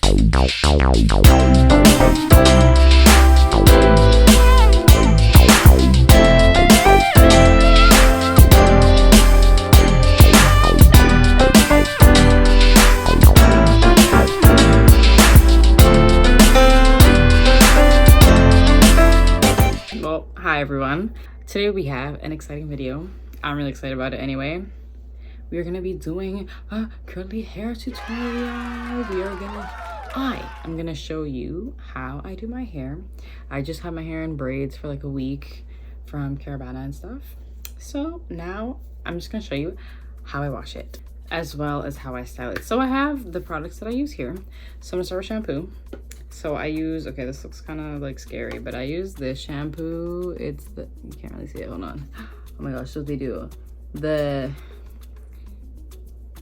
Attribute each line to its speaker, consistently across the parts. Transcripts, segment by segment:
Speaker 1: Hi everyone, today we have an exciting video. I'm really excited about it anyway. We are gonna be doing a curly hair tutorial. I'm gonna show you how I do my hair. I just had my hair in braids for like a week from Caravana and stuff. So now I'm just gonna show you how I wash it as well as how I style it. So I have the products that I use here. So I'm gonna start with shampoo. So I use, okay, this looks kind of like scary, but I use this shampoo. It's the, you can't really see it, hold on. Oh my gosh, what they do? The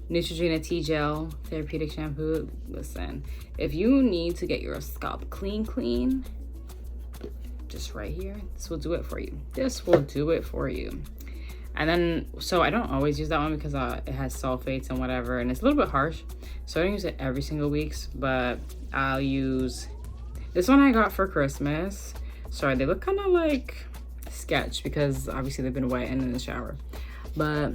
Speaker 1: Neutrogena Tea Gel Therapeutic Shampoo. Listen, if you need to get your scalp clean, just right here, this will do it for you. This will do it for you. And then, so I don't always use that one because it has sulfates and whatever, and it's a little bit harsh. So I don't use it every single week, but I'll use this one I got for Christmas. Sorry, they look kind of like sketch because obviously they've been wet and in the shower. But,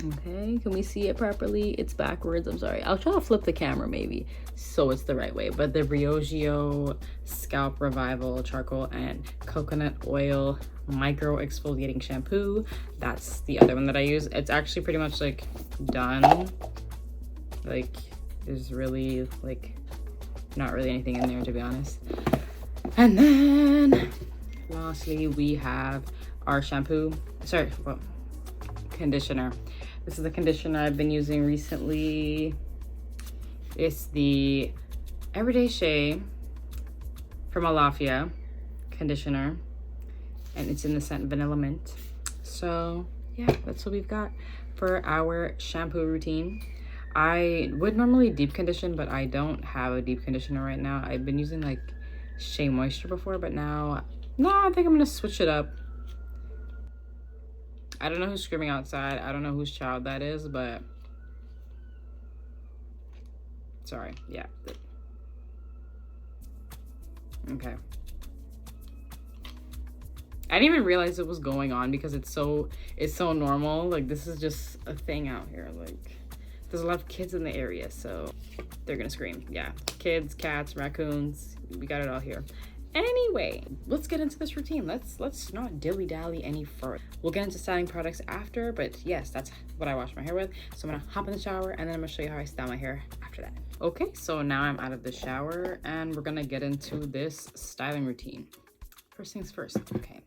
Speaker 1: okay, can we see it properly? It's backwards, I'm sorry. I'll try to flip the camera maybe so it's the right way. But the Briogeo Scalp Revival Charcoal and Coconut Oil Micro Exfoliating Shampoo. That's the other one that I use. It's actually pretty much like done. Like there's really like not really anything in there, to be honest. And then lastly we have our shampoo, conditioner. This is the conditioner I've been using recently. It's the Everyday Shea from Alafia conditioner, and it's in the scent Vanilla Mint. So yeah, that's what we've got for our shampoo routine. I would normally deep condition, but I don't have a deep conditioner right now. I've been using like Shea Moisture before, but now, no, I think I'm gonna switch it up. I don't know who's screaming outside. I don't know whose child that is, but sorry, yeah. Okay. I didn't even realize it was going on because it's so normal. Like this is just a thing out here. Like there's a lot of kids in the area, so they're gonna scream. Yeah, kids, cats, raccoons, we got it all here. Anyway, let's get into this routine. Let's not dilly-dally any further. We'll get into styling products after, but yes, that's what I wash my hair with. So I'm gonna hop in the shower and then I'm gonna show you how I style my hair after that. Okay, so now I'm out of the shower and we're gonna get into this styling routine. First things first, okay.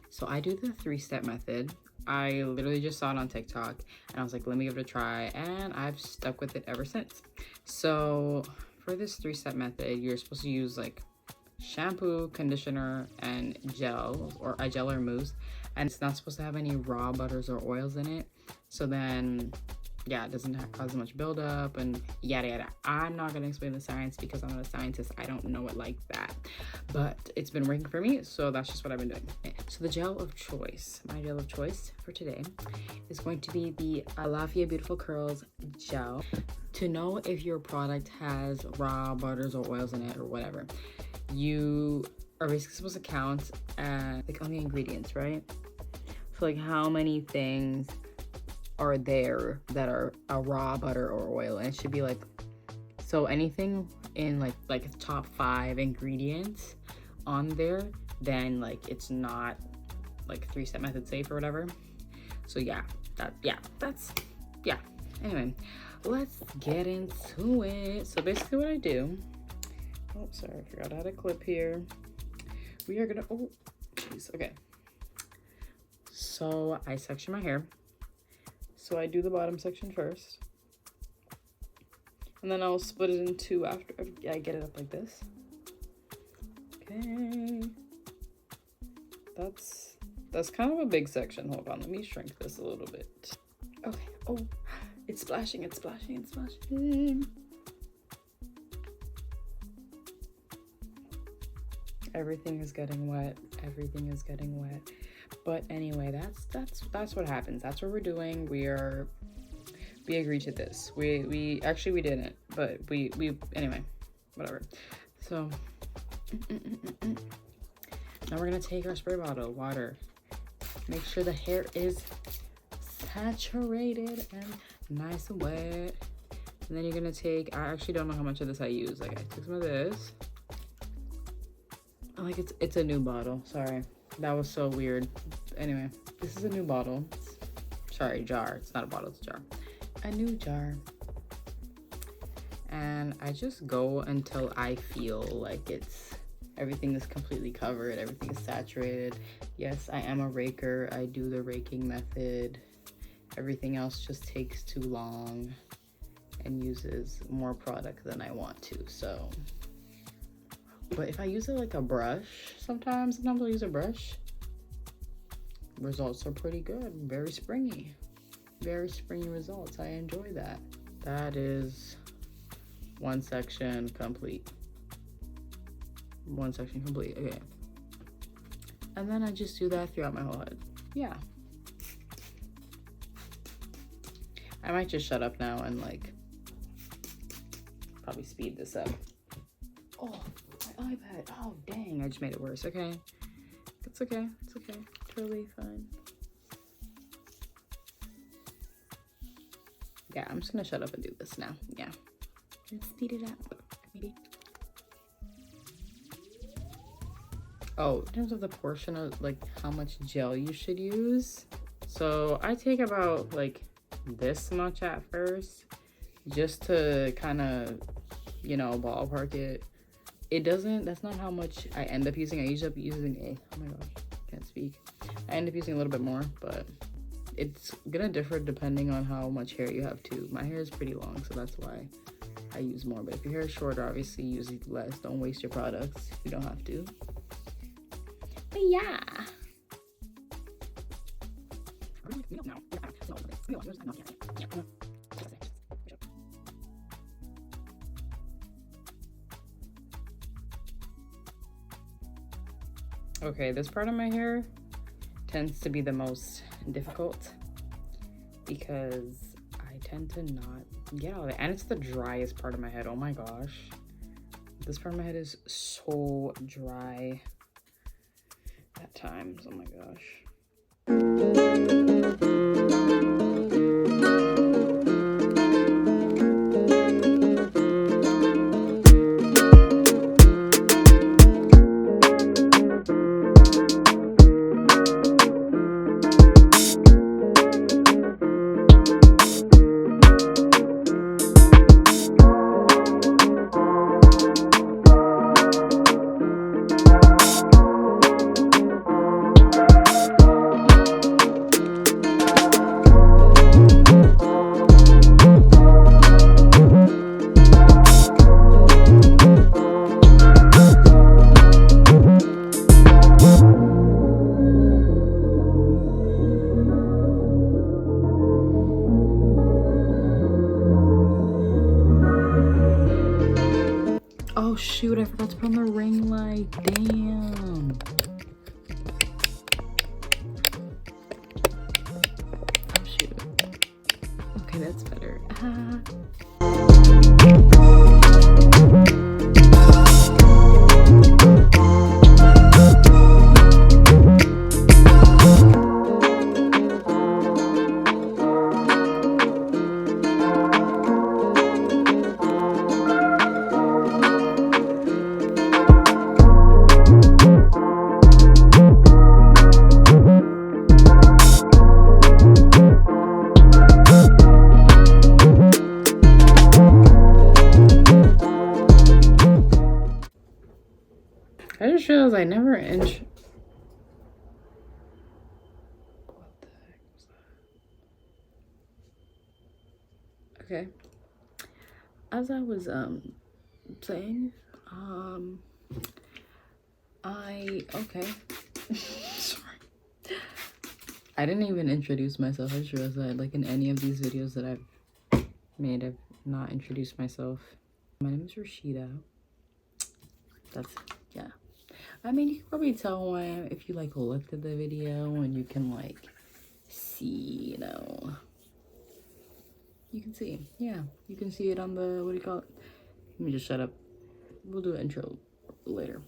Speaker 1: So I do the 3-step method. I literally just saw it on TikTok and I was like, let me give it a try, and I've stuck with it ever since. So for this 3-step method, you're supposed to use like shampoo, conditioner, and gel, or a gel or mousse, and it's not supposed to have any raw butters or oils in it. So then yeah, it doesn't cause much buildup and yada yada. I'm not gonna explain the science because I'm not a scientist. I don't know it like that, but it's been working for me, so that's just what I've been doing. So the gel of choice, my gel of choice for today is going to be the Alafia Beautiful Curls gel. To know if your product has raw butters or oils in it or whatever, you are basically supposed to count like on the ingredients, right? So like how many things are there that are a raw butter or oil, and it should be like, so anything in like top 5 ingredients on there, then like it's not like 3-step method safe or whatever. So yeah, that's anyway, let's get into it. So basically what I do, oh sorry, I forgot I had a clip here. We are gonna, oh jeez, okay, so I section my hair. So I do the bottom section first, and then I'll split it in 2 after I get it up like this. Okay, that's kind of a big section. Hold on, let me shrink this a little bit. Okay, oh, it's splashing, it's splashing, it's splashing. Everything is getting wet, everything is getting wet. But anyway, that's what happens. That's what we're doing. We agreed to this. We actually we didn't, but we anyway, whatever. So now we're gonna take our spray bottle, water. Make sure the hair is saturated and nice and wet. And then you're gonna take, I actually don't know how much of this I use. Like I took some of this. Like it's a new bottle. Sorry, that was so weird. Anyway, this is a new bottle. Sorry, jar. It's not a bottle, it's a jar. A new jar. And I just go until I feel like everything is completely covered, everything is saturated. Yes, I am a raker. I do the raking method. Everything else just takes too long and uses more product than I want to, so. But if I use it like a brush, sometimes I'll use a brush. Results are pretty good, very springy results. I enjoy that. That is one section complete. One section complete, okay. And then I just do that throughout my whole head. Yeah. I might just shut up now and like probably speed this up. Oh, my iPad. Oh, dang, I just made it worse. Okay. It's okay. It's okay. Totally fine. Yeah, I'm just gonna shut up and do this now. Yeah. And speed it up, maybe. Oh, in terms of the portion of like how much gel you should use. So I take about like this much at first, just to kind of, you know, ballpark it. That's not how much I end up using. I usually end up using oh my gosh, can't speak. I end up using a little bit more, but it's gonna differ depending on how much hair you have too. My hair is pretty long, so that's why I use more. But if your hair is shorter, obviously use less. Don't waste your products. You don't have to. But yeah. Okay, this part of my hair tends to be the most difficult because I tend to not get all of it. And it's the driest part of my head. Oh my gosh. This part of my head is so dry at times. Oh my gosh. Oh shoot, I forgot to put on the ring light. Damn. Oh shoot. Okay, that's better. I just realized I never what the heck was that? Okay. As I was saying, okay. Sorry. I didn't even introduce myself. I just realized that like in any of these videos that I've made, I've not introduced myself. My name is Rashida. That's, yeah. I mean, you can probably tell who I am if you like looked at the video and you can like see, you know, You can see, yeah, you can see it on the, what do you call it? Let me just shut up. We'll do an intro later.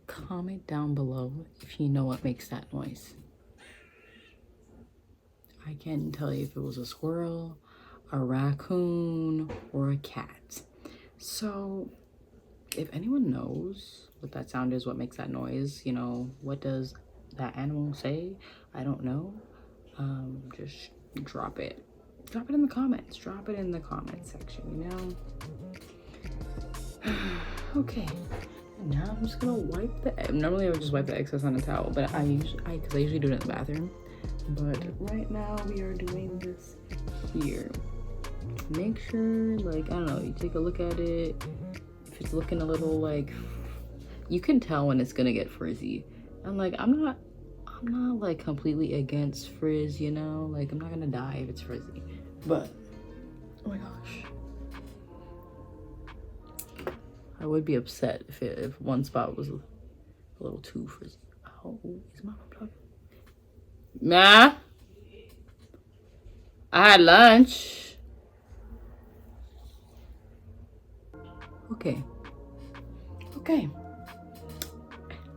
Speaker 1: Comment down below if you know what makes that noise. I can't tell you if it was a squirrel, a raccoon, or a cat. So if anyone knows what that sound is, what makes that noise, you know, what does that animal say? I don't know. Just drop it. Drop it in the comments. Drop it in the comment section, you know? Okay. Now I'm just gonna wipe the, normally I would just wipe the excess on a towel, but I usually do it in the bathroom. But right now we are doing this here. Make sure, like, I don't know, you take a look at it. If it's looking a little like, you can tell when it's gonna get frizzy. And like, I'm not like completely against frizz, you know? Like, I'm not gonna die if it's frizzy. But, oh my gosh. I would be upset if one spot was a little too frizzy. Oh, is Mama plugging? Ma? I had lunch. Okay. Okay.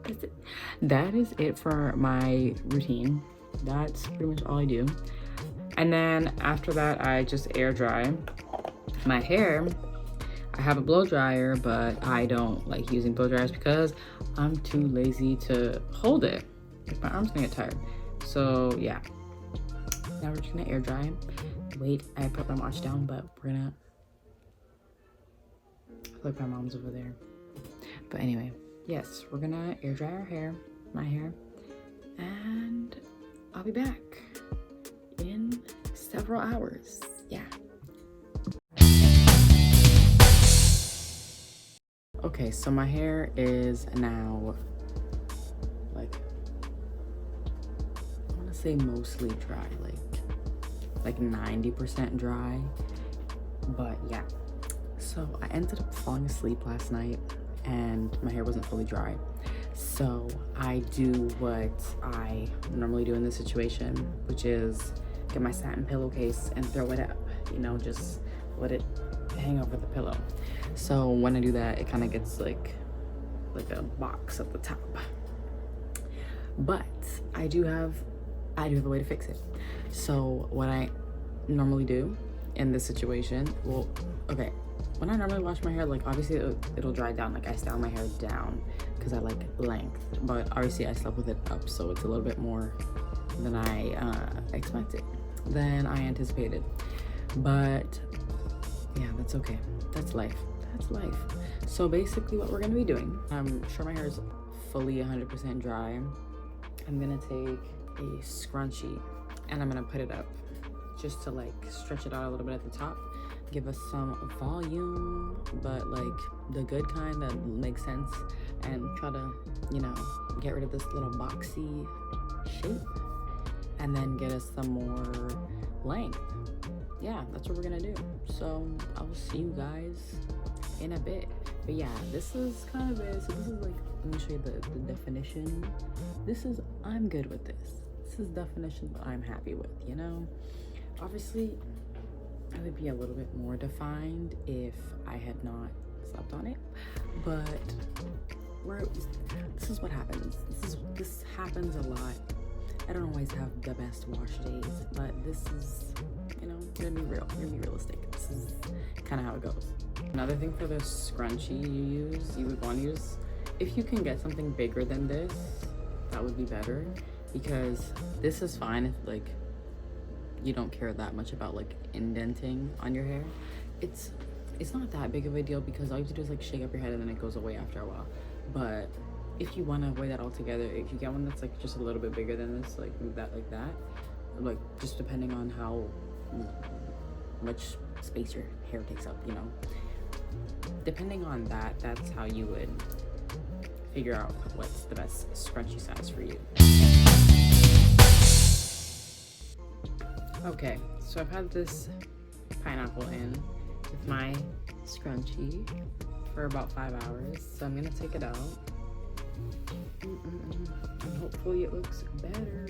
Speaker 1: That's it. That is it for my routine. That's pretty much all I do. And then after that, I just air dry my hair. I have a blow dryer, but I don't like using blow dryers because I'm too lazy to hold it. Like, my arm's gonna get tired. So yeah, now we're just gonna air dry. Wait, I put my watch down, but we're gonna, I feel like my mom's over there. But anyway, yes, we're gonna air dry our hair, my hair, and I'll be back in several hours. Yeah. Okay, so my hair is now like, I want to say mostly dry, like 90% dry. But yeah, so I ended up falling asleep last night and my hair wasn't fully dry. So I do what I normally do in this situation, which is get my satin pillowcase and throw it up, you know, just let it hang over the pillow. So when I do that, it kind of gets like a box at the top. But I do have a way to fix it. So what I normally do in this situation, well, okay, when I normally wash my hair, like obviously it'll dry down. Like I style my hair down because I like length, but obviously I slept with it up, so it's a little bit more than I expected, than I anticipated. But yeah, that's okay. That's life. That's life. So basically what we're gonna be doing, I'm sure my hair is fully 100% dry. I'm gonna take a scrunchie and I'm gonna put it up just to like stretch it out a little bit at the top, give us some volume, but like the good kind that makes sense, and try to, you know, get rid of this little boxy shape and then get us some more length. Yeah, that's what we're gonna do. So I will see you guys in a bit. But yeah, this is kind of it. So this is like, let me show you the definition. This is, I'm good with this. This is definition that I'm happy with, you know? Obviously, it would be a little bit more defined if I had not slept on it. But this is what happens. This happens a lot. I don't always have the best wash days, but this is, you know, gonna be real, gonna be realistic. This is kind of how it goes. Another thing for the scrunchie you would want to use, if you can get something bigger than this, that would be better, because this is fine if like you don't care that much about like indenting on your hair. It's not that big of a deal because all you have to do is like shake up your head and then it goes away after a while. But if you want to avoid that altogether, if you get one that's like just a little bit bigger than this, like move that like that, like just depending on how much space your hair takes up, you know. Depending on that, that's how you would figure out what's the best scrunchie size for you. Okay, so I've had this pineapple in with my scrunchie for about 5 hours, so I'm gonna take it out. And hopefully it looks better.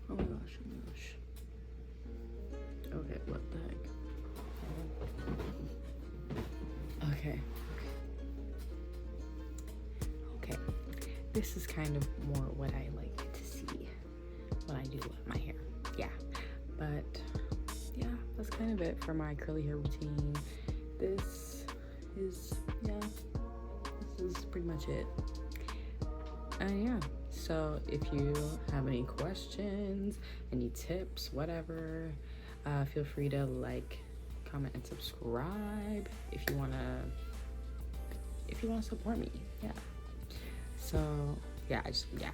Speaker 1: Oh my gosh, oh my gosh. Okay, what the heck? Okay. Okay. This is kind of more what I like to see when I do my hair. Yeah. But yeah, that's kind of it for my curly hair routine. This is pretty much it. And yeah, so if you have any questions, any tips, whatever, feel free to like, comment, and subscribe if you wanna support me. Yeah. So yeah, yeah.